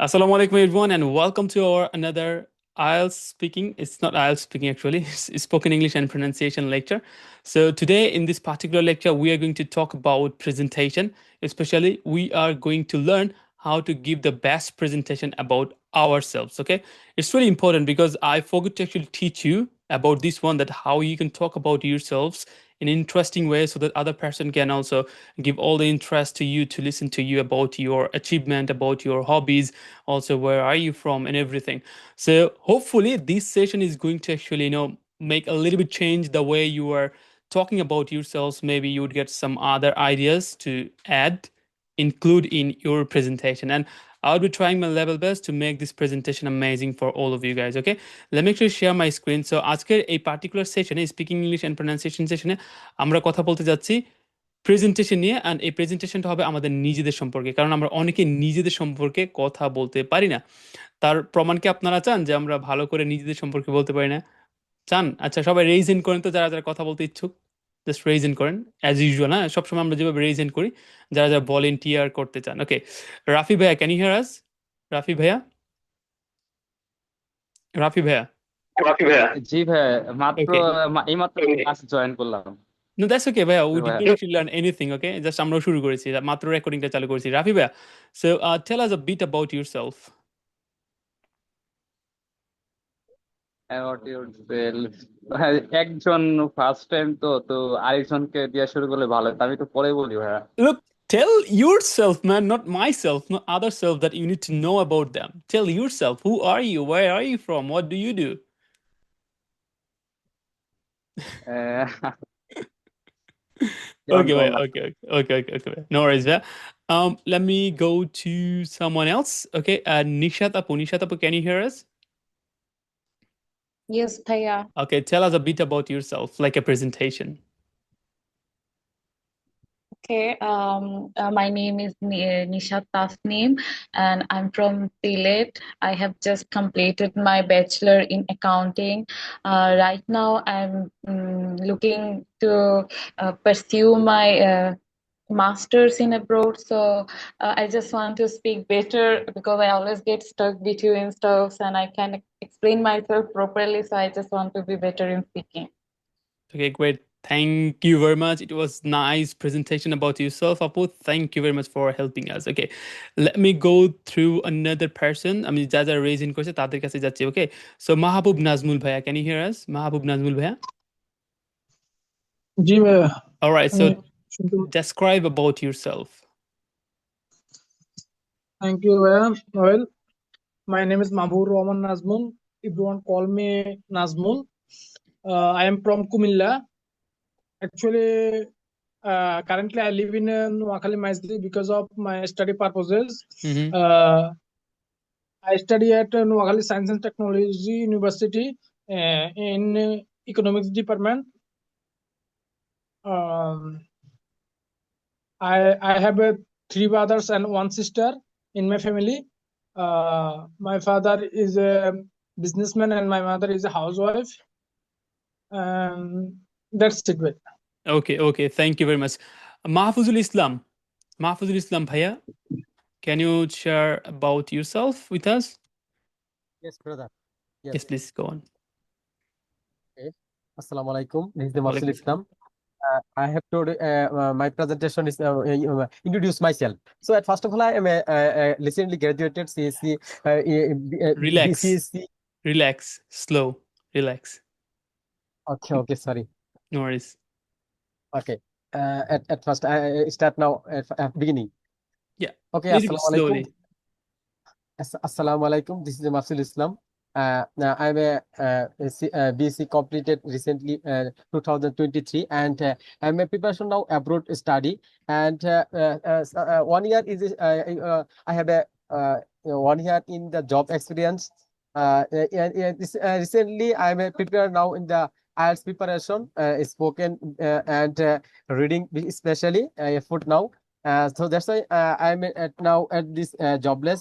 Assalamu alaikum everyone and welcome to our another IELTS speaking. It's not IELTS speaking actually, it's spoken English and pronunciation lecture. So today in this particular lecture, we are going to talk about presentation. Especially, we are going to learn how to give the best presentation about ourselves. Okay, it's really important because I forgot to actually teach you about this one, that how you can talk about yourselves in an interesting way so that other person can also give all the interest to you, to listen to you about your achievement, about your hobbies, also where are you from and everything. So hopefully this session is going to actually make a little bit change the way you are talking about yourselves. Maybe you would get some other ideas to add, include in your presentation, and I'll be trying my level best to make this presentation amazing for all of you guys. Okay, let me actually share my screen. So আজকের এই particular সেশনে, speaking English and pronunciation সেশনে, আমরা কথা বলতে যাচ্ছি presentation নিয়ে। And এই প্রেজেন্টেশনটা হবে আমাদের নিজেদের সম্পর্কে, কারণ আমরা অনেকে নিজেদের সম্পর্কে কথা বলতে পারি না। তার প্রমাণ কি আপনারা চান যে আমরা ভালো করে নিজেদের সম্পর্কে বলতে পারি না? চান? আচ্ছা, সবাই রেইজ হ্যান্ড করেন তো, যারা যারা কথা বলতে ইচ্ছুক। জাস্ট রেইজ হ্যান্ড করেন, অ্যাজ ইউজুয়াল। হ্যাঁ, সবসময় আমরা যেভাবে রেইজ হ্যান্ড করি, যারা যারা ভলেন্টিয়ার করতে চান। ওকে, রাফি ভাইয়া, ক্যান ইউ হিয়ার আস? রাফি ভাইয়া, রাফি ভাইয়া। জি ভাই, মাত্র ওকে, এইমাত্র ক্লাস জয়েন করলাম। no, that's okay ভাইয়া, we did ভাইয়া, not actually learn anything. Okay, just আমরাও শুরু করেছি, মাত্র রেকর্ডিংটা চালু করেছি। রাফি ভাইয়া, so tell us a bit about yourself. about yourself. একজন ফার্স্ট টাইম তো তো আরেকজনকে দিয়ে শুরু করলে ভালো হতো। আমি তো পরে বলি ভাইয়া। Look, tell yourself, man, not myself, not other self, that you need to know about them. Tell yourself, who are you, where are you from, what do you do? আহ, যেমন Okay, wait, বললাম, okay. No worries, yeah. Let me go to someone else. Okay, Nishat Apu, can you hear us? Yes, Thaya. Okay, tell us a bit about yourself, like a presentation. Okay. My name is Nishat Tasneem, and I'm from Silet. I have just completed my bachelor in accounting. Right now, I'm looking to pursue my master's in abroad. So I just want to speak better because I always get stuck between stuffs, and I can't explain myself properly. So I just want to be better in speaking. Okay, great. Thank you very much. It was nice presentation about yourself, Apu. Thank you very much for helping us. Okay, let me go through another person. I mean, যা যা raise in করছে তাদের কাছে যাচ্ছি. Okay, so Mahabub Nazmul Bhaiya, can you hear us? Mahabub Nazmul Bhaiya. জি ভাইয়া, All right, আমি so শুনতে describe about yourself. Thank you ভাইয়া. Well, my name is Mahbub Rahman Nazmul. Everyone call me Nazmul. I am from Kumilla. Actually, currently I live in Noakhali Mysli because of my study purposes. Mhm. I study at Noakhali Science and Technology University in economics department. Um, I have three brothers and one sister in my family. My father is a businessman and my mother is a housewife. That's it. Okay, thank you very much. Mahfuzul Islam Bhaiya, can you share about yourself with us? Yes, brother. Yes, please go on. Okay. Assalamu alaikum. This is the Mafsul Walaikum Islam. I have told my presentation is introduce myself. So at first of all, I am a recently graduated CSC, Relax. BCSC. Relax, slow, relax. Okay, sorry. No worries. Okay. At first, I start now at beginning. Yeah. Okay. Little bit Assalamu slowly. alaikum. Assalamu alaikum. This is the Mafsul Islam. Now I'm a BSc completed recently 2023, and I'm a preparation now abroad study. And 1 year is I have a 1 year in the job experience. Recently I'm a preparer now in the IELTS preparation, spoken and reading especially foot now. So that's why I'm now at this jobless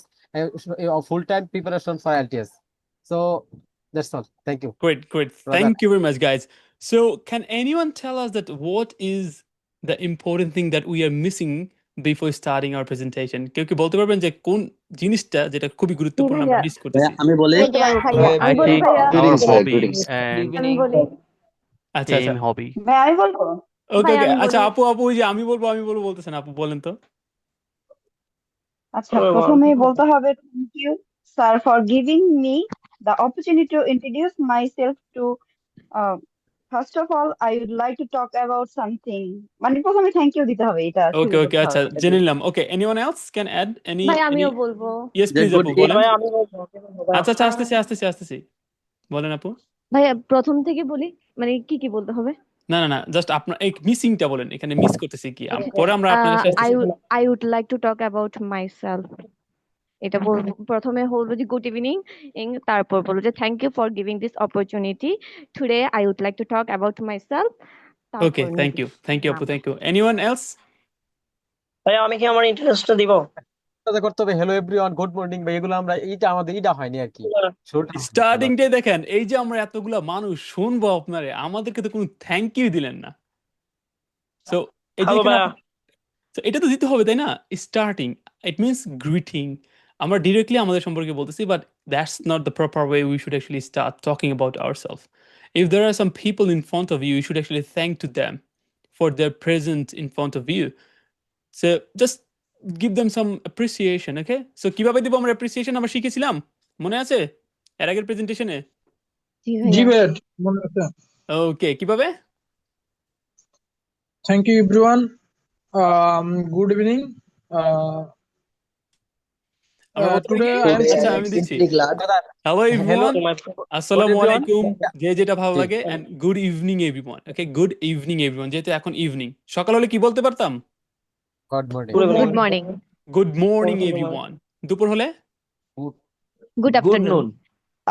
full-time preparation for IELTS. So that's all. Thank you. Great. Brother. Thank you very much, guys. So can anyone tell us that what is the important thing that we are missing before starting our presentation? কেউ কি বলতে পারবেন যে কোন জিনিসটা যেটা খুবই গুরুত্বপূর্ণ আমরা ভাইয়া মিস করতেছি? আমি বলি বলতে পারবো ভাইয়া I আমি বলি think ভাইয়া our Greetings, hobby greetings. and আমি বলি আচ্ছা আচ্ছা, same hobby. ভাইয়া আমি বলবো ওকে ভাইয়া ওকে, আমি আচ্ছা বলি আপু আপু ওই যে আমি বলবো বলতেছেন, আপু বলেন তো। আচ্ছা প্রথমে বলতে হবে thank you sir for giving me the opportunity to introduce myself to first of all I would like to talk about something মানে প্রথমে থ্যাংক ইউ দিতে হবে এটা ওকে শুরু ওকে, করতে আচ্ছা হবে এটা জেনে দিয়ে। নিলাম। Okay, anyone else can add any ভাই এনি? আমিও বলবো। ইয়েস যে প্লিজ গুড আপু ডে বলেন। আমি বলবো আচ্ছা আচ্ছা, আসতেছি বলেন আপু। ভাইয়া প্রথম থেকে বলি, মানে কি বলতে হবে? না না না, জাস্ট আপনার এই মিসিংটা বলেন, এখানে মিস করতেছি কি, পরে আমরা আপনার কাছে আসতেছি। I would like to talk about myself. এটা বলবো, প্রথমে বলবো যে গুড ইভিনিং, তারপর বলবো যে thank you for giving this opportunity today I would like to talk about myself. Okay, thank you আপু, থ্যাংক ইউ। Anyone else? ভাইয়া আমি কি আমার ইন্টারেস্টটা দিব? সাথে করতে হবে হ্যালো এভরিওয়ান, গুড মর্নিং ভাই, এগুলো আমরা আমাদের হয়নি আর কি, শুরুটা হয়নি। স্টার্টিং ডে দেখেন, এই যে আমরা এতগুলা মানুষ শুনবো আপনারে, আমাদেরকে তো কোনো থ্যাংক ইউ দিলেন না। সো এই যে হ্যালো এখানে ভাইয়া। So, এটা তো দিতে হবে তাই না? Starting it means greeting. আমরা ডিরেক্টলি আমাদের সম্পর্কে বলতেছি, but that's not the proper way we should actually start talking about ourselves. If there are some people in front of you, you should actually thank to them for their present in front of you. So just give them some appreciation. Okay, so কিভাবে দিব আমরা appreciation? আমরা শিখেছিলাম, মনে আছে এর আগের প্রেজেন্টেশনে? জি ভাইয়া মনে আছে। ওকে, কিভাবে? Thank you everyone, good evening, আমরা বলতে পারি টুডে কি? আই এম আচ্ছা আমি দিচ্ছি। হ্যালো এভরিওয়ান, আসসালামু আলাইকুম, যে যেটা ভালো লাগে, and good evening everyone. Okay, good evening everyone, যেহেতু এখন ইভিনিং, সকাল হলে কি বলতে পারতাম? Good morning, good morning, good morning everyone. দুপুর হলে গুড আফটারনুন,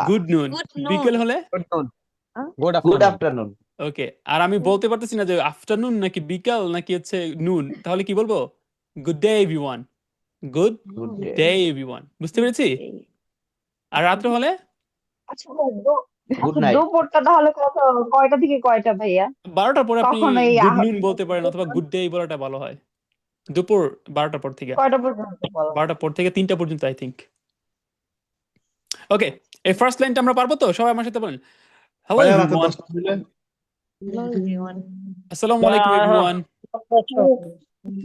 গুড নুন। বিকেল হলে গুড আফটারনুন। ওকে, আর আমি বলতে পারতেছি না যে আফটারনুন নাকি বিকাল নাকি হচ্ছে নুন, তাহলে কি বলবো? Good day everyone, good day everyone. বুঝতে পেরেছি? আর রাত্র হলে আচ্ছা দুপুরটা তাহলে কয়টা থেকে কয়টা ভাইয়া? 12টার পরে আপনি কখন এই গুড নুন বলতে পারেন, অথবা গুড ডে বলাটা ভালো হয়। দুপুর 12টার পর থেকে, কয়টা পর্যন্ত বলো? 12টার পর থেকে 3টা পর্যন্ত আই থিংক। ওকে, এই ফার্স্ট লাইনটা আমরা পারবো তো? সবাই আমার সাথে বলেন, হ্যালো এভরিওয়ান, আসসালামু আলাইকুম এভরিওয়ান।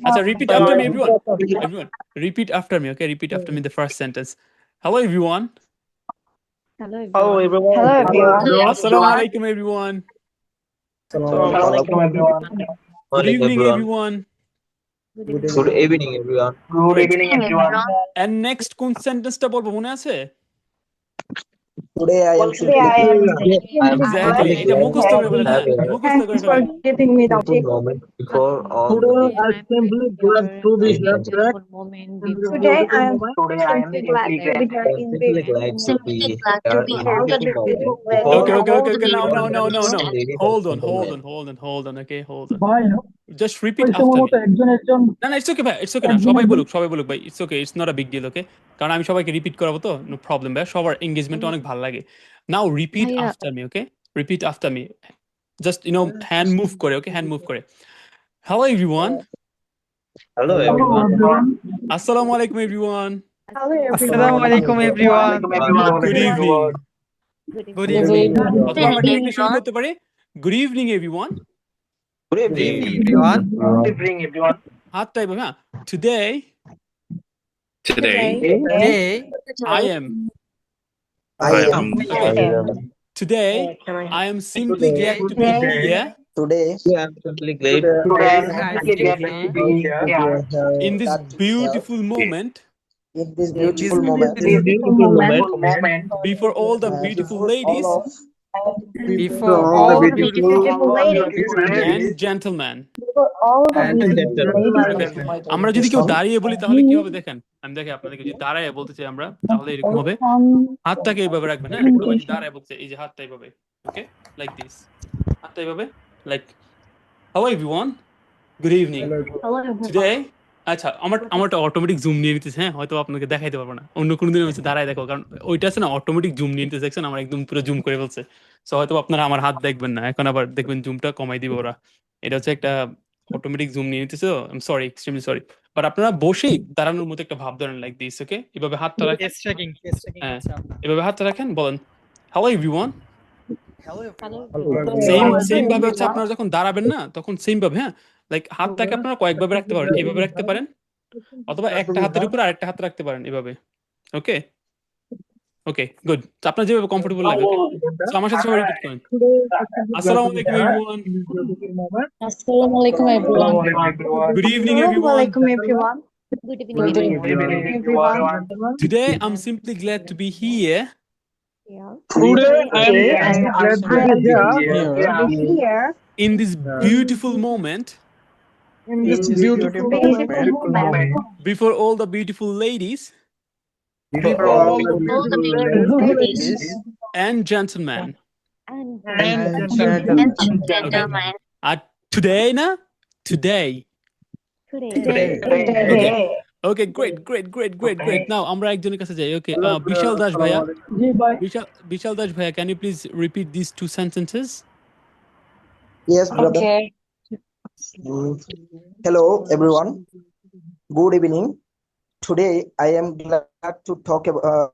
আচ্ছা, repeat after me everyone, repeat after me. Okay, repeat after me the first sentence. Hello everyone, hello hello everyone. Hello everyone, আসসালামু আলাইকুম everyone, good evening everyone, Good evening, everyone. Good evening everyone. And next কোন সেন্টেন্সটা বলবো মনে আছে? Today I am Today I am exactly, এটা মুখস্থ করে বলেন, হ্যাঁ মুখস্থ করে Thanks for ফেলেন। giving me the beautiful moment before all the Today day. I simply glad to be here back Today I am Today I am simply glad simply to be glad. here in Simply the glad to be here in all the this moment beautiful before Okay, okay, okay, okay. all No. the ladies Hold and gentlemen. on. Okay, hold on. ভাই Just repeat ওই after সম্ভবত me. একজন না, it's okay ভাই, it's okay না, সবাই বলুক ভাই, it's okay, it's not a big deal, okay? কারণ আমি সবাইকে রিপিট করাবো তো, নো প্রবলেম ভাই, সবার এঙ্গেজমেন্ট অনেক ভালো লাগে। Now repeat ভাইয়া। after me, okay? Repeat after me. Just, hand move করে, okay? Hand move করে। Hello everyone. Hello, everyone. Assalamu alaikum everyone. Assalamu alaikum everyone. Good evening. Good evening. অথবা আমরা directly শুরু করতে পারি, good evening everyone. Good evening. Everyone. Good evening everyone. হাত type, হ্যাঁ। Today Today Today I am I am Today I am simply glad to be here Today I am simply glad Today I am simply glad to be here in this beautiful moment in this beautiful moment before all the beautiful ladies before all the beautiful ladies and gentlemen. and আমরা যদি কেউ দাঁড়িয়ে বলি তাহলে কি হবে দেখেন, আমি দেখে আপনাদেরকে যদি দাঁড়ায় বলতে চাই আমরা, তাহলে এরকম হবে, হাতটাকে এইভাবে রাখবেন, হ্যাঁ, দাঁড়ায় বলতে এই যে হাতটা এইভাবে, ওকে, লাইক দিস, হাতটা এইভাবে, like hello everyone, good evening today. আচ্ছা, আমারটা অটোমেটিক জুম নিয়ে নিতেছে, হ্যাঁ, হয়তো আপনাকে দেখাইতে পারবো না, অন্য কোনো দিন হচ্ছে দাঁড়ায় দেখো, কারণ ওইটা আছে না অটোমেটিক জুম নিয়ে নিতে দেখছেন, আমার একদম পুরো জুম করে ফেলছে। সো হয়তো আপনারা আমার হাত দেখবেন না, এখন আবার দেখবেন জুমটা কমাই দিবে ওরা। এটা হচ্ছে একটা অটোমেটিক জুম নিয়ে নিতেছে, I am sorry, extremely sorry. But আপনারা বসেই দাঁড়ানোর মতো একটা ভাব ধরেন, লাইক দিস, ওকে? এভাবে হাতটা রাখেন, কেস ট্র্যাকিং হ্যাঁ, হচ্ছে আপনার। এভাবে হাতটা রাখেন, বলেন হ্যালো এভরিওয়ান। হ্যালো সেম ভাবে হচ্ছে আপনারা যখন দাঁড়াবেন না, তখন সেম ভাবে, হ্যাঁ, লাইক হাতটাকে আপনারা কয়েকভাবে রাখতে পারেন, এইভাবে রাখতে পারেন, অথবা একটা হাতের উপর আরেকটা হাত রাখতে পারেন এভাবে, ওকে? ওকে, গুড। তো আপনার যেভাবে কমফোর্টেবল লাগে, ওকে? সো আমার সাথে সবাই রিপিট করেন, আসসালামু আলাইকুম everyone, Assalamu alaikum everyone. Good evening everyone, everyone. Good Good evening evening, everyone. everyone. today I'm simply glad to be here Today I am Today I glad to am be here Here in this beautiful moment in this beautiful moment before all the beautiful ladies before all the beautiful ladies and gentlemen. and gentlemen. Today na? Today. Today. Okay, great. Now আমরা একজনের কাছে যাই, okay? Bishal Dash bhaiya. Bishal Dash bhaiya, can you please repeat these two sentences? Yes, brother. Okay. Hello, everyone. Good evening. Today I am glad to talk about.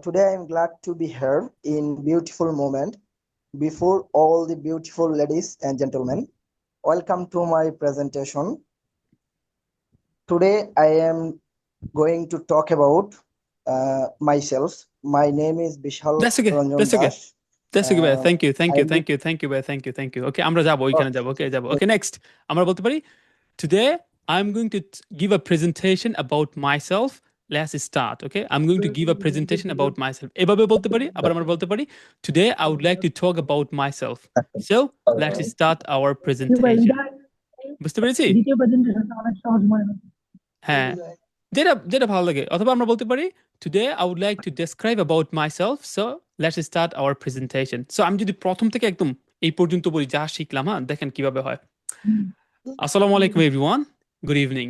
Today I am glad to be here in beautiful moment before all the beautiful ladies and gentlemen. Welcome to my presentation. Today I am going to talk about myself. My name is Bishal That's okay. Ranjan That's okay. Das. That's okay, bhaiya. Thank you. I am Thank you. Okay, আমরা যাবো, ওইখানে যাবো, okay, যাবো। Okay, next. আমরা বলতে পারি, today I'm going to give a presentation about myself. Let's start, okay? I'm going to give a presentation about myself. এভাবে বলতে পারি, আবার আমরা বলতে পারি, today I would like to talk about myself. So, let's start our presentation. বুঝতে পেরেছি? হ্যাঁ, যেটা যেটা ভালো লাগে, অথবা আমরা বলতে পারি, today I would like to describe about myself. So, let's start our presentation. So, আমি যদি প্রথম থেকে একদম এই পর্যন্ত বলি, যা শিখলাম, হ্যাঁ, দেখেন কিভাবে হয়। Assalamu alaikum everyone. Good evening.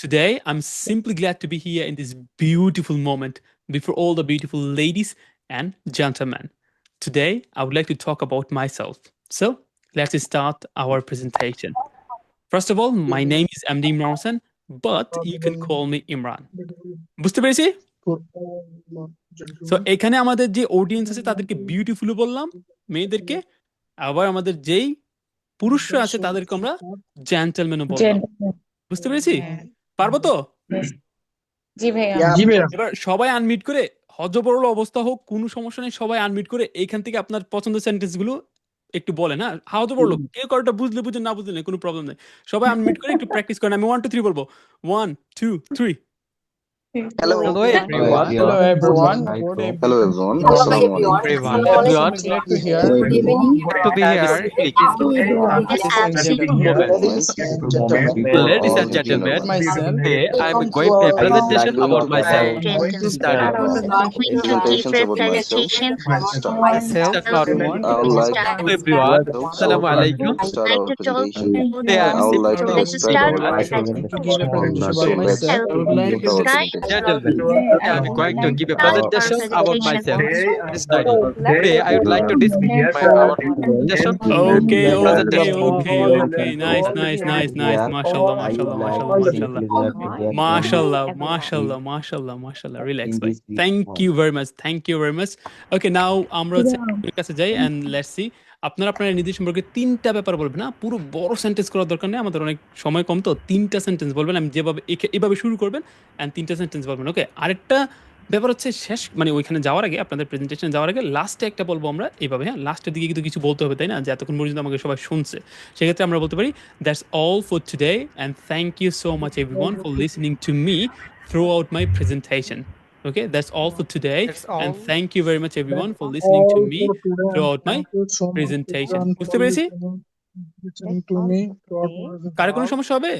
Today, I'm simply glad to be here in this beautiful moment before all the beautiful ladies and gentlemen. Today, I would like to talk about myself. So, let's start our presentation. First of all, my name is MD Imran Hossain, but you can call me Imran. বুঝতে পেরেছি? So, এখানে আমাদের যে audience আছে তাদেরকে beautiful বললাম, মেয়েদেরকে, আবার আমাদের যেই পুরুষরা আছে তাদেরকে আমরা জেন্টলম্যানও বললাম। বুঝতে পেরেছি? পারবো তো? জি ভাইয়া। Yeah. এবার সবাই আনমিউট করে, হযবরল অবস্থা হোক, কোনো সমস্যা নেই, সবাই আনমিউট করে এইখান থেকে আপনার পছন্দের সেন্টেন্স গুলো একটু বলেন, হ্যাঁ? হযবরল, কেউ কারোটা বুঝলে বুঝেন, না বুঝলে কোনো প্রবলেম নেই। সবাই আনমিউট করে একটু প্র্যাকটিস করেন। আমি 1 2 3 বলবো। 1 2 3। Hello. Hello everyone. hello everyone. Hello everyone. Assalamu alaikum. Everyone. Glad to hear. Good to be here. Ladies and gentlemen, Myself. Today I'm going to a presentation about myself. Study. presentations about myself. Start. Myself. I would like Hello everyone. to Assalamu alaikum. start our presentation. Today I'm I would like to simply describe about myself. To give a presentation So about let's myself, I would like begin our presentation. gentlemen. I'm going to give a presentation about myself. Study. Today I would like to describe our presentation. Okay. Presentation. Nice. Mashallah. Relax, bhai. Thank you very much. Okay, now আমরা এর কাছে যাই, and let's see. আপনারা নিজের সম্পর্কে 3টা ব্যাপার বলবেন, না পুরো বড় সেন্টেন্স করার দরকার নেই, আমাদের অনেক সময় কম, তো 3টা সেন্টেন্স বলবেন। আমি যেভাবে এভাবে শুরু করবেন, and 3টা সেন্টেন্স বলবেন, ওকে? আরেকটা ব্যাপার হচ্ছে, শেষ মানে ওইখানে যাওয়ার আগে, আপনাদের প্রেজেন্টেশনে যাওয়ার আগে লাস্টে একটা বলবো আমরা এইভাবে, হ্যাঁ? লাস্টের দিকে কিন্তু কিছু বলতে হবে, তাই না? যে এতক্ষণ পর্যন্ত আমাকে সবাই শুনছে, সেক্ষেত্রে আমরা বলতে পারি, that's all for today and thank you so much everyone for listening to me throughout my presentation. Okay, that's all for today, and thank you very much everyone for listening to me throughout my presentation. বুঝতে পেরেছি? কার কোনো সমস্যা হবে?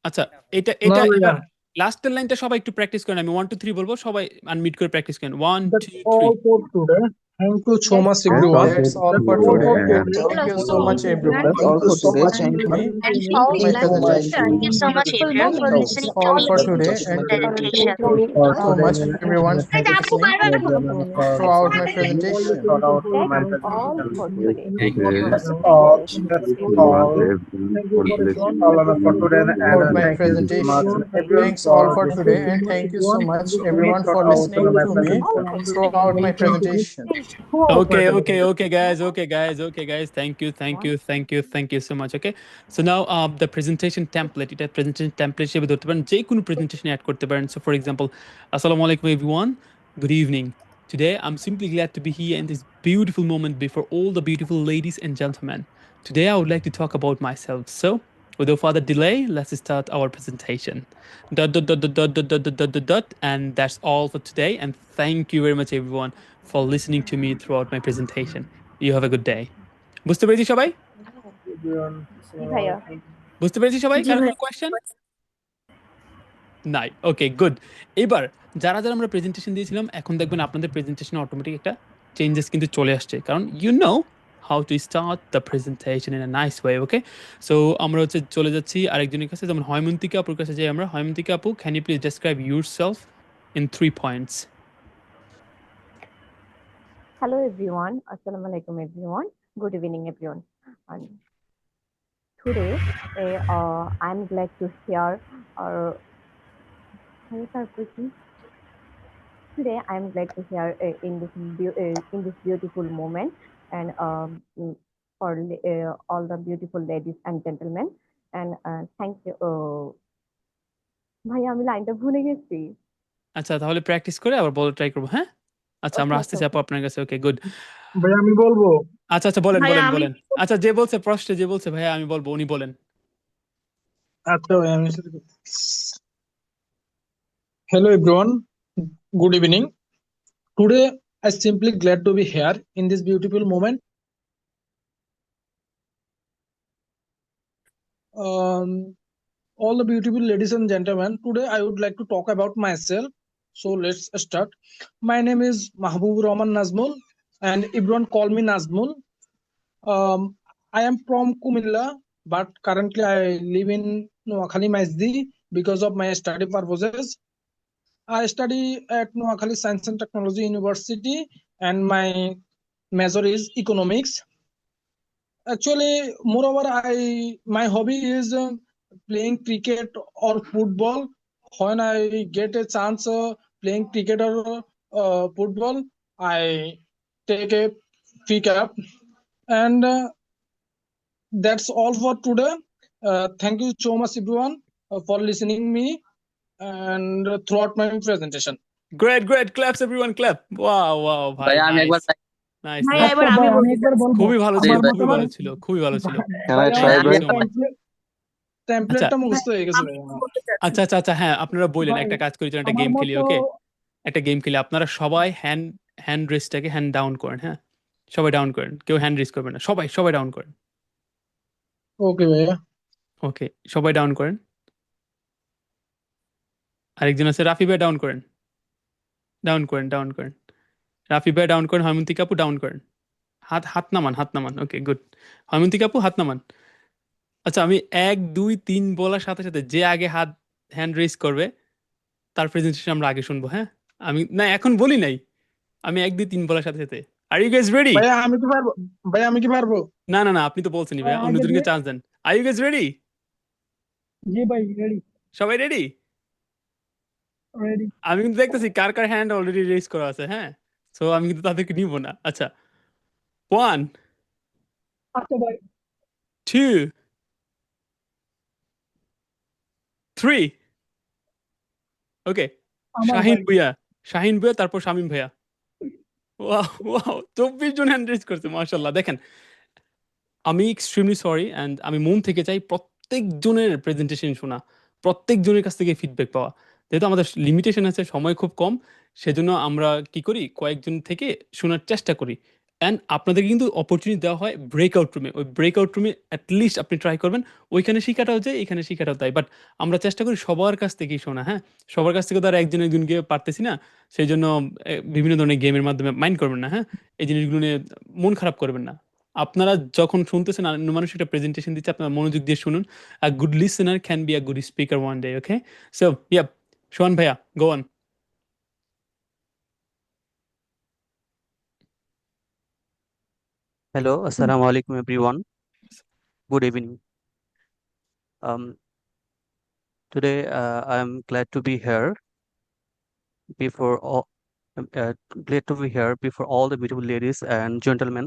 আচ্ছা, এটা লাস্টের লাইনটা সবাই একটু প্র্যাকটিস করেন। আমি 1 2 3 বলবো, সবাই আনমিউট করে প্র্যাকটিস করেন। 1 2 3। Thank you so much, That's everyone. all That's all for All for today. today. all Thank of you so today. much, everyone, That's all for for today. listening Thank to you. me That's throughout all. my Thank presentation. you so much, everyone, for That's listening to all me for in today, this and presentation. thank you so much, everyone, for listening throughout my presentation. That's all for today. Thank you. Have That's a good all. day. That's All all. Thank you for everyone. throughout my Thank you so much, presentation. everyone. Thanks all for Thank you today, so and much, thank you so everyone. much, Thank you everyone, for listening to me All for today. throughout my presentation. Okay, guys. Thank you so much. Okay, so now the presentation template. এটা presentation template হিসেবে ধরতে পারেন, যে কোনো presentation add করতে পারেন. So for example, Assalamu alaikum everyone. Good evening. Today I'm simply glad to be here in this beautiful moment before all the beautiful ladies and gentlemen. Today I would like to talk about myself. So without further delay, let's start our presentation. And that's all for today. And thank you very much everyone for listening to me throughout my presentation. You have a good day. বুঝতে পেরেছি সবাই? জি ভাইয়া। বুঝতে পেরেছি সবাই? জি কারো ভাইয়া। কোনো কোয়েশ্চেন? নাই। ওকে, গুড। এবার যারা আমরা প্রেজেন্টেশন দিয়েছিলাম, এখন দেখবেন আপনাদের প্রেজেন্টেশনে অটোমেটিক একটা চেঞ্জেস কিন্তু চলে আসছে। কারণ you know how to start the presentation in a nice way, okay? So আমরা চলে যাচ্ছি আরেকজনের কাছে, যেমন হৈমন্তিকা আপুর কাছে যাই আমরা। হৈমন্তিকা আপু, can you please describe yourself in 3 points? Hello everyone. Assalamu alaikum everyone. Good evening everyone. And today I'm glad to share our today I'm glad to share in this beautiful moment and for all the beautiful ladies and gentlemen and thank you. ভাই আমি লাইনটা ভুলে গেছি। আচ্ছা, তাহলে practice করে আবার বলার ট্রাই করব, হ্যাঁ? আচ্ছা, আমরা ওকে আসতেছি আপু আপনার কাছে। ওকে, গুড। ভাই আমি বলবো। আচ্ছা, বলেন। ভাইয়া আমি আচ্ছা, যে বলছে প্রশ্নে যে বলছে ভাইয়া আমি বলবো, উনি বলেন। আচ্ছা ভাই আমি Hello everyone. Good evening. Today I'm simply glad to be here in this beautiful moment. All the beautiful ladies and gentlemen, today I would like to talk about myself. So let's start. My name is Mahbub Rahman Nazmul and everyone call me Nazmul. I am from Kumilla, but currently I live in Noakhali Masdi because of my study purposes. I study at Noakhali Science and Technology University and my major is economics. Actually, moreover, my hobby is playing cricket or football. When I get a chance playing cricket or football, I take a pick up, and that's all for today. Thank you so much, everyone, for listening me and throughout my presentation. Great. Claps everyone, clap. Wow, ভাই, ভাই আমি একবার nice. ভাইয়া এবার ভাই আমি আমি বলি। একবার বলবো। খুবই ভালো ছিল, আমার খুবই মতামত। ভালো ছিল, খুবই ভালো ছিল। Can I ভাই try, আমার Thank you bro? so much. টেমপ্লেটটা মুখস্থ হয়ে গেছে আমি ভাই আমার। বলতে চাচ্ছি। আচ্ছা, হ্যাঁ, আপনারা বললেন, ভাই, একটা কাজ করি, চলেন একটা আমার গেম খেলি, মতো ওকে? একটা গেম খেলি। আপনারা সবাই হ্যান্ড রেসটাকে হ্যান্ড ডাউন করেন, হ্যাঁ? সবাই ডাউন করেন, কেউ হ্যান্ড রেস করবেন না, সবাই ডাউন করেন। ওকে ভাইয়া। ওকে, সবাই ডাউন করেন। আরেকজন আছে, রাফি ভাই ডাউন করেন। রাফি ভাই ডাউন করেন। হৈমন্তিকা আপু ডাউন করেন। হাত নামান। ওকে, গুড। হৈমন্তিকা আপু হাত নামান। আচ্ছা, আমি 1 2 3 বলার সাথে সাথে যে আগে হ্যান্ড রেজ করবে তার প্রেজেন্টেশন আমরা আগে শুনবো, হ্যাঁ? আমি না, এখন বলি নাই। আমি 1 2 3 বলার সাথে সাথে। Are you guys ready? ভাইয়া আমি কি পারবো? না, আপনি তো বলছেনই ভাই, অন্যজনকে chance then. R you guys ready? জি ভাই রেডি। সবাই রেডি? আমি কিন্তু দেখতেছি কার হ্যান্ড অলরেডি রেজ করা আছে, হ্যাঁ? সো আমি কিন্তু তাদেরকে নিব না। আচ্ছা, 1 আচ্ছা ভাই। 2 3 ওকে। শাহিন ভুঁইয়া, তারপর শামীম ভাইয়া। ওয়াও 24 জন হ্যান্ড রেজ করছে, মাশাআল্লাহ। দেখেন, আমি এক্সট্রিমলি সরি এন্ড আমি মন থেকে চাই প্রত্যেকজনের প্রেজেন্টেশন শোনা, প্রত্যেকজনের কাছ থেকে ফিডব্যাক পাওয়া। যেহেতু আমাদের লিমিটেশন আছে, সময় খুব কম, সেজন্য আমরা কি করি, কয়েকজন থেকে শোনার চেষ্টা করি। অ্যান্ড আপনাদেরকে কিন্তু অপরচুনিটি দেওয়া হয় ব্রেকআউট রুমে। ওই ব্রেকআউট রুমে অ্যাটলিস্ট আপনি ট্রাই করবেন ওইখানে শিখাটাও যায়, এখানে শিখাটাও তাই। বাট আমরা চেষ্টা করি সবার কাছ থেকেই শোনা, হ্যাঁ? সবার কাছ থেকে তো আর একজন গিয়ে পারতেছি না। সেই জন্য বিভিন্ন ধরনের গেমের মাধ্যমে মাইন্ড করবেন না, হ্যাঁ? এই জিনিসগুলো নিয়ে মন খারাপ করবেন না। আপনারা যখন শুনতেছেন অন্য মানুষ একটা প্রেজেন্টেশন দিচ্ছে, আপনারা মনোযোগ দিয়ে শুনুন। A good listener can be a good speaker one day, okay? So yeah, Sohan ভাইয়া, go on. Hello, Assalamu alaikum everyone. Good evening. Today I am glad to be here before all glad to be here before all the beautiful ladies and gentlemen.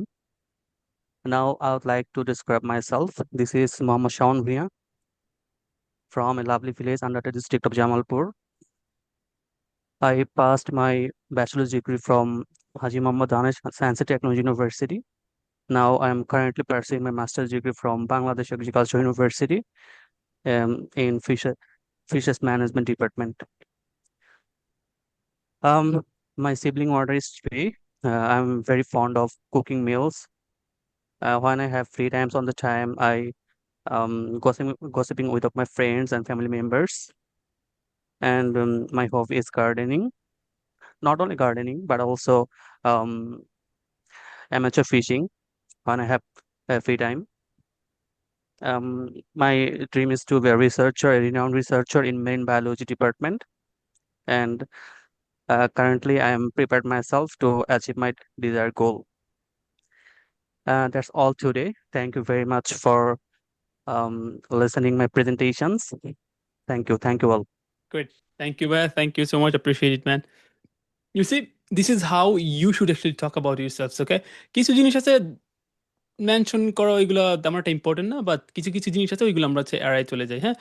Now I would like to describe myself. This is Muhammad Shaun Bhia from a lovely village under the district of Jamalpur. I passed my bachelor's degree from Haji Muhammad Danish Science and Technology University. Now I am currently pursuing my master's degree from Bangladesh Agriculture University in Fishes Management Department. My sibling order is three. I'm very fond of cooking meals. When I have free times on the time, I gossiping with my friends and family members. And my hobby is gardening. Not only gardening, but also amateur fishing when I have free time. My dream is to be a researcher, a renowned researcher in marine biology department. And currently, I am prepared myself to achieve my desired goal. That's all today. Thank you very much for listening my presentations. Thank you all. Great. Thank you, man. Thank you so much. Appreciate it, man. You see, this is how you should actually talk about yourselves, okay? কিছু জিনিস আছে mention করা, ওইগুলো তেমন একটা important না, but কিছু কিছু জিনিস আছে ওইগুলো আমরা হচ্ছে এড়াই চলে যাই, হ্যাঁ?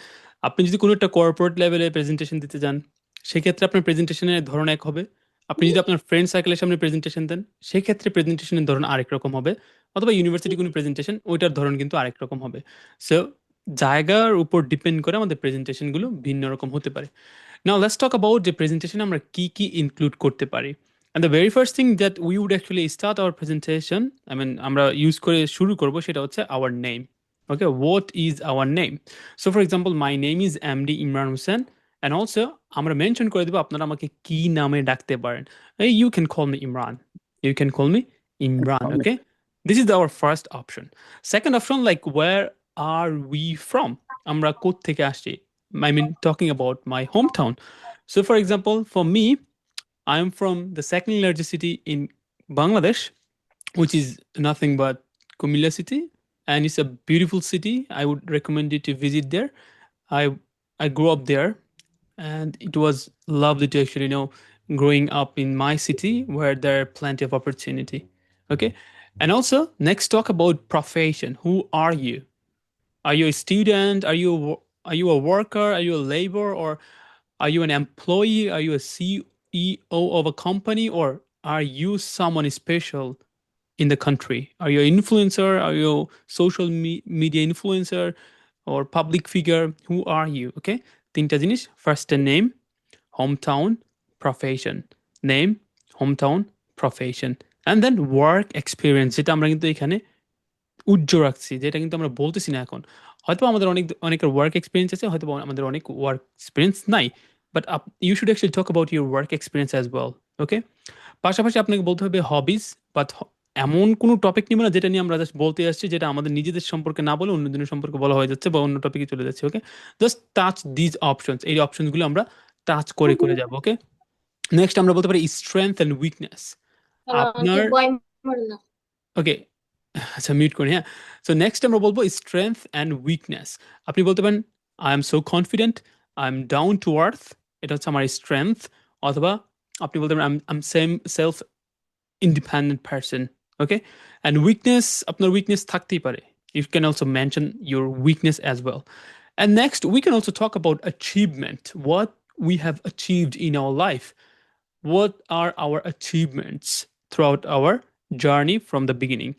আপনি যদি কোনো একটা কর্পোরেট লেভেলে প্রেজেন্টেশন দিতে যান, সেক্ষেত্রে আপনার প্রেজেন্টেশনের ধরন এক হবে। আপনি যদি আপনার ফ্রেন্ড সার্কেলের সামনে প্রেজেন্টেশন দেন, সেক্ষেত্রে প্রেজেন্টেশনের ধরন আরেক রকম হবে। অথবা ইউনিভার্সিটি কোনো প্রেজেন্টেশন, ওইটার ধরন কিন্তু আরেক রকম হবে। সো জায়গার উপর ডিপেন্ড করে আমাদের প্রেজেন্টেশনগুলো ভিন্ন রকম হতে পারে। নাও লেটস টক অ্যাবাউট যে প্রেজেন্টেশনে আমরা কি ইনক্লুড করতে পারি। And the very first thing that we would actually start our presentation, I mean, আমরা ইউজ করে শুরু করব, সেটা হচ্ছে our name. Okay, what is our name? So for example, my name is MD Imran Hussain, and also আমরা mention করে দেব আপনারা আমাকে কি নামে ডাকতে পারেন। You can call me Imran. You can call me Imran, okay? This is our first option. Second option, like where are we from? আমরা কোথা থেকে আসছি? I mean, talking about my hometown. So for example, for me, I'm from the second largest city in Bangladesh, which is nothing but Kumilla city, and it's a beautiful city. I would recommend you to visit there. I grew up there, and it was lovely to actually growing up in my city where there are plenty of opportunity. Okay, and also next talk about profession. Who are you? Are you a student? Are you a worker? Are you a laborer? Or are you an employee? Are you a CEO of a company? Or are you someone special in the country? Are you an influencer? Are you a social media influencer or public figure? Who are you? Okay, তিনটা জিনিস, first name, hometown, profession. Name, hometown, profession, and then work experience, যেটা আমরা কিন্তু এখানে উজ্জ্বল রাখছি, যেটা কিন্তু আমরা বলতেছি না এখন। হয়তো আমাদের অনেকের ওয়ার্ক এক্সপিরিয়েন্স আছে, হয়তো আমাদের অনেক ওয়ার্ক এক্সপিরিয়েন্স নাই, but you should actually talk about your work experience as well, okay? পাশাপাশি আপনাকে বলতে হবে হবিজ, বাট এমন কোনো টপিক নিব না যেটা নিয়ে আমরা জাস্ট বলতে আসছি, যেটা আমাদের নিজেদের সম্পর্কে না বলে অন্যদের সম্পর্কে বলা হয়ে যাচ্ছে বা অন্য টপিকে চলে যাচ্ছে, ওকে? জাস্ট টাচ দিজ অপশনস, এই অপশনসগুলো আমরা টাচ করে যাবো, ওকে? নেক্সট আমরা বলতে পারি স্ট্রেংথ অ্যান্ড উইকনেস। আপনার ওকে, আচ্ছা মিউট করি, হ্যাঁ। সো নেক্সট আমরা বলবো স্ট্রেংথ অ্যান্ড উইকনেস। আপনি বলতে পারেন I am so confident, I am down to earth, এটা হচ্ছে আমার স্ট্রেংথ। অথবা আপনি বলতে পারেন I am self independent person, okay? And weakness, আপনার উইকনেস থাকতেই পারে। You can also mention your weakness as well. And next, we can also talk about achievement. What we have achieved in our life. What are our achievements throughout our journey from the beginning?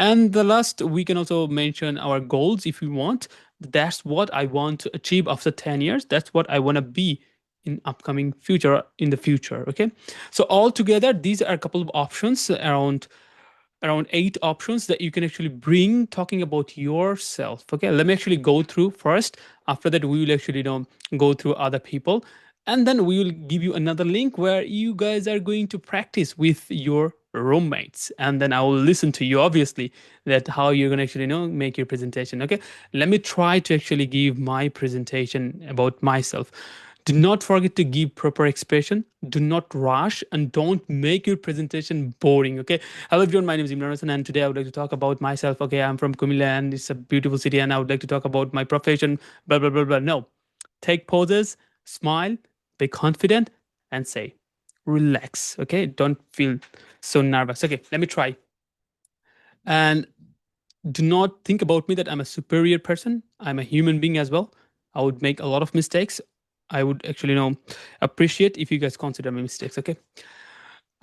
And the last, we can also mention our goals if we want. That's what I want to achieve after 10 years. That's what I want to be in upcoming future, in the future, okay? So all together, these are a couple of options around around 8 options that you can actually bring talking about yourself. Okay, let me actually go through first. After that, we will actually go through other people, and then we will give you another link where you guys are going to practice with your roommates, and then I will listen to you, obviously, that how you're going to actually make your presentation. Okay, let me try to actually give my presentation about myself. Do not forget to give proper expression. Do not rush, and don't make your presentation boring. Okay. Hello everyone, my name is Imran Hassan, and today I would like to talk about myself. Okay, I'm from Kumilla, and it's a beautiful city, and I would like to talk about my profession. Blah blah blah blah. No, take pauses, smile, be confident, and say, relax. Okay, don't feel so nervous. Okay, let me try. And do not think about me that I'm a superior person. I'm a human being as well. I would make a lot of mistakes. I would actually appreciate if you guys consider my mistakes. Okay.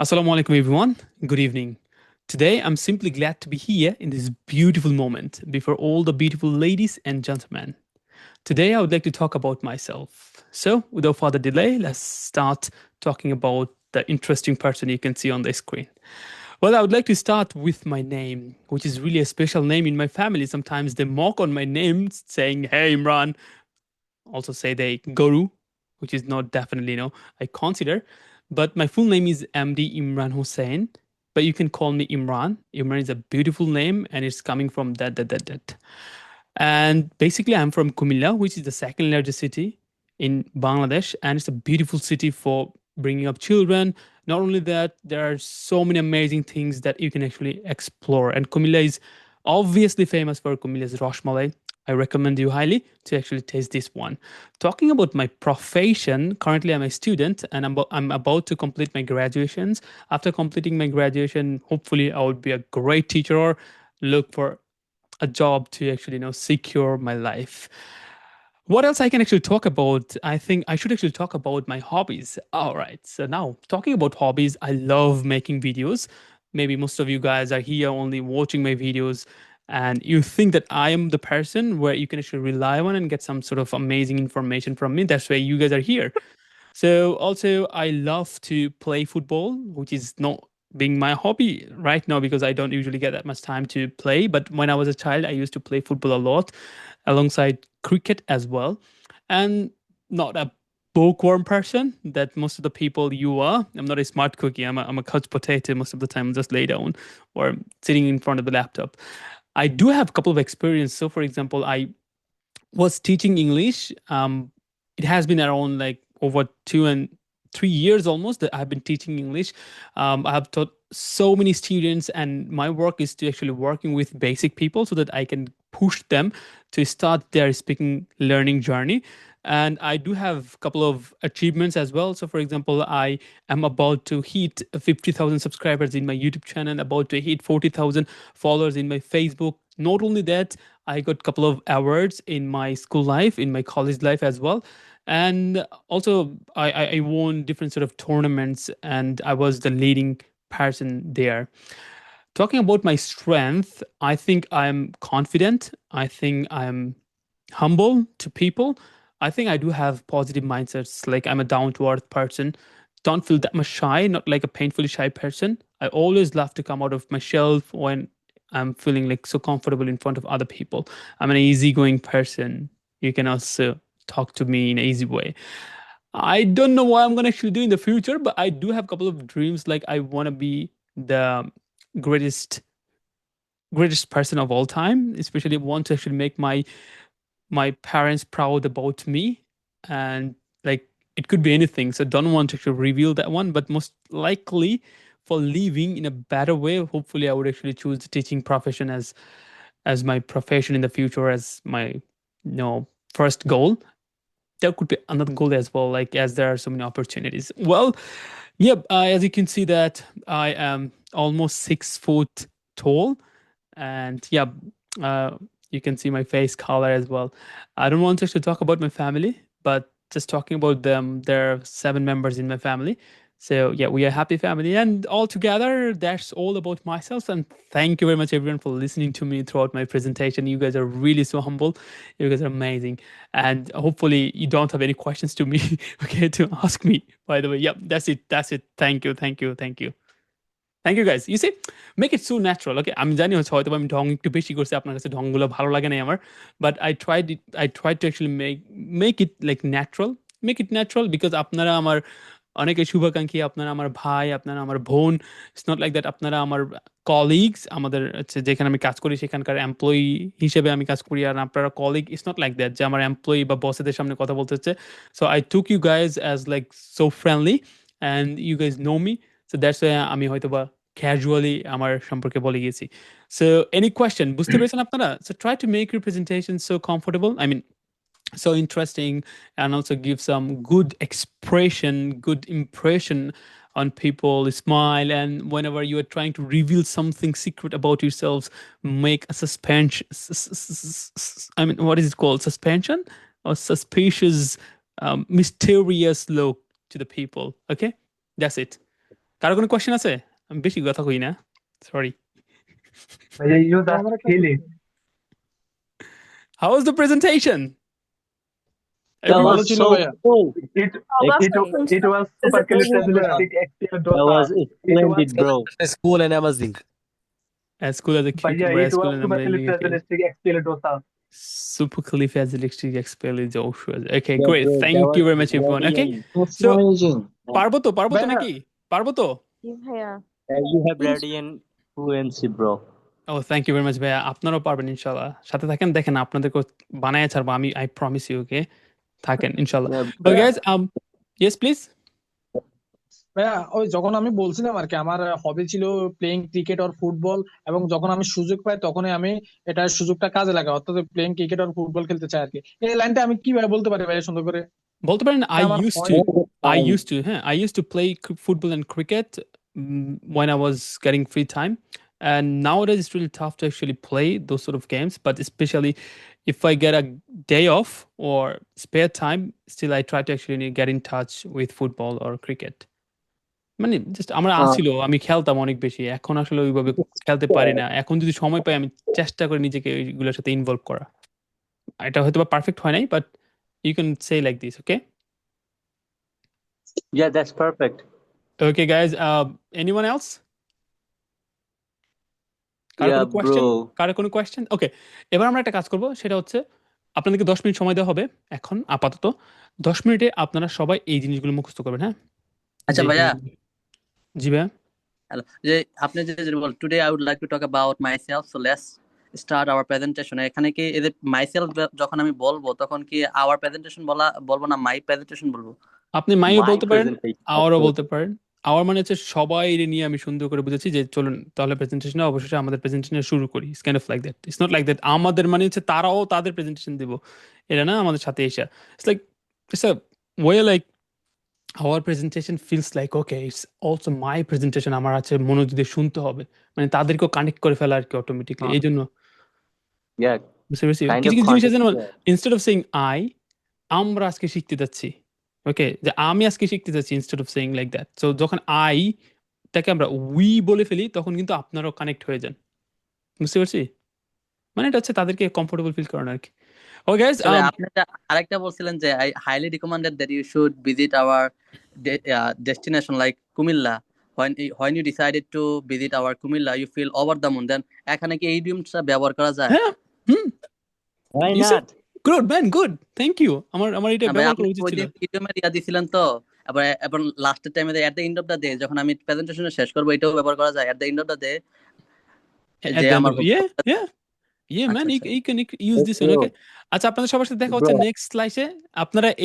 Assalamu alaikum everyone. Good evening. Today I'm simply glad to be here in this beautiful moment before all the beautiful ladies and gentlemen. Today I would like to talk about myself. So without further delay, let's start talking about the interesting person you can see on the screen. Well, I would like to start with my name, which is really a special name in my family. Sometimes they mock on my name saying, hey Imran. Also say they Guru, which is not definitely I consider, but my full name is MD Imran Hussain, but you can call me Imran. Imran is a beautiful name, and it's coming from that. And basically, I'm from Kumilla, which is the second largest city in Bangladesh, and it's a beautiful city for bringing up children. Not only that, there are so many amazing things that you can actually explore, and Kumilla is obviously famous for Kumilla's Rashmalai. I recommend you highly to actually taste this one. Talking about my profession, currently I'm a student, and I'm about to complete my graduations. After completing my graduation, hopefully I would be a great teacher or look for a job to actually secure my life. What else I can actually talk about? I think I should actually talk about my hobbies. All right. So now talking about hobbies, I love making videos. Maybe most of you guys are here only watching my videos, and you think that I am the person where you can actually rely on and get some sort of amazing information from me. That's why you guys are here. So also I love to play football, which is not being my hobby right now because I don't usually get that much time to play. But when I was a child, I used to play football a lot alongside cricket as well. And not a bookworm person that most of the people you are. I'm not a smart cookie. I'm a couch potato most of the time, just lay down or sitting in front of the laptop. I do have a couple of experience. So for example, I was teaching English. It has been around like over 2 and 3 years almost that I've been teaching English. I have taught so many students, and my work is to actually working with basic people so that I can push them to start their speaking learning journey. And I do have a couple of achievements as well. So for example, I am about to hit 50,000 subscribers in my YouTube channel, about to hit 40,000 followers in my Facebook. Not only that, I got a couple of awards in my school life, in my college life as well. And also I won different sort of tournaments, and I was the leading person there. Talking about my strength, I think I'm confident. I think I'm humble to people. I think I do have positive mindsets. Like I'm a down to earth person. Don't feel that much shy, not like a painfully shy person. I always love to come out of my shell when I'm feeling like so comfortable in front of other people. I'm an easygoing person. You can also talk to me in an easy way. I don't know what I'm gonna actually do in the future, but I do have a couple of dreams. Like I want to be the greatest person of all time. Especially want to actually make my parents proud about me, and like it could be anything. So don't want to actually reveal that one, but most likely for living in a better way, hopefully I would actually choose the teaching profession as my profession in the future, as my first goal. There could be another goal as well, like as there are so many opportunities. Well, yep, as you can see that I am almost 6 foot tall, and yeah, you can see my face color as well. I don't want to actually talk about my family, but just talking about them, there are 7 members in my family. So yeah, we are a happy family, and all together, that's all about myself. And thank you very much, everyone, for listening to me throughout my presentation. You guys are really so humble. You guys are amazing, and hopefully you don't have any questions to me, okay, to ask me. By the way, yep, that's it. Thank you. Thank you guys. You see, make it so natural. Okay, আমি জানি হচ্ছে হয়তো আমি ঢং একটু বেশি করছি, আপনার কাছে ঢংগুলো ভালো লাগে না আমার, but I tried to actually make it like natural. Make it natural because আপনারা আমার অনেকে শুভাকাঙ্ক্ষী, আপনারা আমার ভাই, আপনারা আমার বোন। ইটস নট লাইক দ্যাট আপনারা আমার কলিগস, আমাদের হচ্ছে যেখানে আমি কাজ করি সেখানকার এমপ্লয়ি হিসেবে আমি কাজ করি, আর আপনারা colleague. It's not like that যে আমার এমপ্লয়ি বা বসেদের সামনে কথা বলতে হচ্ছে। So I took you guys as like so friendly and you guys know me, so that's why আমি হয়তো বা ক্যাজুয়ালি আমার সম্পর্কে বলে গেছি। সো এনি কোয়েশ্চেন, বুঝতে পেরেছেন আপনারা? So try to make your presentation so comfortable, I mean so interesting, and also give some good expression, good impression on people, smile, and whenever you are trying to reveal something secret about yourselves, make a suspension, I mean, what is it called, suspension or suspicious, mysterious look to the people. Okay, that's it. কারো কোনো question আছে? আমি বেশি কথা কই না, sorry. You just kill it. How was the presentation? That was so cool. It was supercalifragilisticexpialidocious. That was splendid, bro. It's cool and amazing. As cool as a But cucumber, yeah, it as cool was as an amazing. Okay. supercalifragilisticexpialidocious. Supercalifragilisticexpialidocious. Okay, Yeah, great. bro, Thank that you was very much, everyone. Okay, brilliant. so amazing. পারবো তো ভাইয়া, নাকি? পারবো তো? ভাইয়া You have radiant fluency, bro. Oh, thank you very much, ভাইয়া। আপনারাও পারবেন ইনশাআল্লাহ। সাথে থাকেন, দেখেন আপনাদেরকে বানায় ছাড়বো আমি, I promise you. Okay, থাকেন ইনশাআল্লাহ। Yeah, But guys, yes please. ভাইয়া ওই যখন আমি বলছিলাম আর কি আমার হবি ছিল প্লেইং ক্রিকেট আর ফুটবল, এবং যখন আমি সুযোগ পাই তখনই আমি এটা সুযোগটা কাজে লাগাই, অর্থাৎ প্লেইং ক্রিকেট আর ফুটবল খেলতে চাই আর কি। এই লাইনটা আমি কিভাবে বলতে পারি ভাইয়া সুন্দর করে? বলতে পারেন এটা আমার I used to play football and cricket when I was getting free time, and nowadays it's really tough to actually play those sort of games, but especially if I get a day off or spare time, still I try to actually get in touch with football or cricket. মানে just আমার আসছিল, আমি খেলতাম অনেক বেশি, এখন আসলে ওইভাবে খেলতে পারি না। এখন যদি সময় পাই আমি চেষ্টা করি নিজেকে ওইগুলোর সাথে ইনভলভ করা। এটা হয়তো বা পারফেক্ট হয় নাই, but you can say like this. Okay, Yeah, that's perfect. okay guys, anyone else? কারো Yeah, কোনো কোয়েশ্চেন? bro. কারো কোনো কোয়েশ্চেন? ওকে, এবার আমরা একটা কাজ করব, সেটা হচ্ছে আপনাদেরকে 10 মিনিট সময় দেওয়া হবে এখন আপাতত। 10 মিনিটে আপনারা সবাই এই জিনিসগুলো মুখস্থ করবেন। হ্যাঁ, আচ্ছা যে ভাইয়া, জি ভাইয়া। হ্যালো, যে আপনি যে বল today I would like to talk about myself, so let's start our presentation. এখানে কি এদের মাইসেলফ যখন আমি বলবো তখন কি আওয়ার প্রেজেন্টেশন বলবো না মাই প্রেজেন্টেশন বলবো? আপনি মাইও My বলতে পারেন, presentation. আওয়ারও বলতে পারেন। আওয়ার মানে হচ্ছে সবাই নিয়ে আমি সুন্দর করে বুঝেছি যে চলুন তাহলে প্রেজেন্টেশনে অবশ্যই আমাদের প্রেজেন্টেশন শুরু করি। It's kind of like that. It's not like that আমাদের মানে হচ্ছে তারাও তাদের প্রেজেন্টেশন দিব, এটা না, আমাদের সাথে এসে it's like it's a way like our presentation feels like okay, it's also my presentation, আমার আছে মনোযোগ দিয়ে শুনতে হবে, মানে তাদেরকেও কানেক্ট করে ফেলা আর কি অটোমেটিকলি। এই জন্য Yeah, বুঝতে পেরেছি। kind কিছু of কিছু জিনিস আছে না, context. Instead of saying I, আমরা আজকে শিখতে যাচ্ছি, ওকে, যে আমি আজকে শিখতে যাচ্ছি, instead of saying like that. So যখন আই টাকে আমরা উই বলে ফেলি তখন কিন্তু আপনারাও কানেক্ট হয়ে যান, বুঝতে পারছি? মানে এটা হচ্ছে তাদেরকে কমফোর্টেবল ফিল করানো আর কি। ওকে গাইস, তবে আপনি আরেকটা বলছিলেন যে I highly recommended that you should visit our destination like Comilla. when you decided to visit our Kumilla, you feel over the moon. Then এখানে কি এই ইডিয়মটা ব্যবহার করা যায়? হ্যাঁ, Why You said not? good man, good, thank you. আমার এটা ভাই ব্যবহার আপনি করা উচিত ওই ছিল। দিন ইডিয়মের ইয়া দিছিলেন তো, এবার লাস্টের টাইমে at the end of the day যখন আমি প্রেজেন্টেশন শেষ করবো এটাও ব্যবহার করা যায় at the end of the day, At যে the end আমার of yeah man, আচ্ছা you can use this one. Bro, Okay, আচ্ছা আপনাদের সবার সাথে দেখা হচ্ছে bro. নেক্সট স্লাইডে। আপনারা এই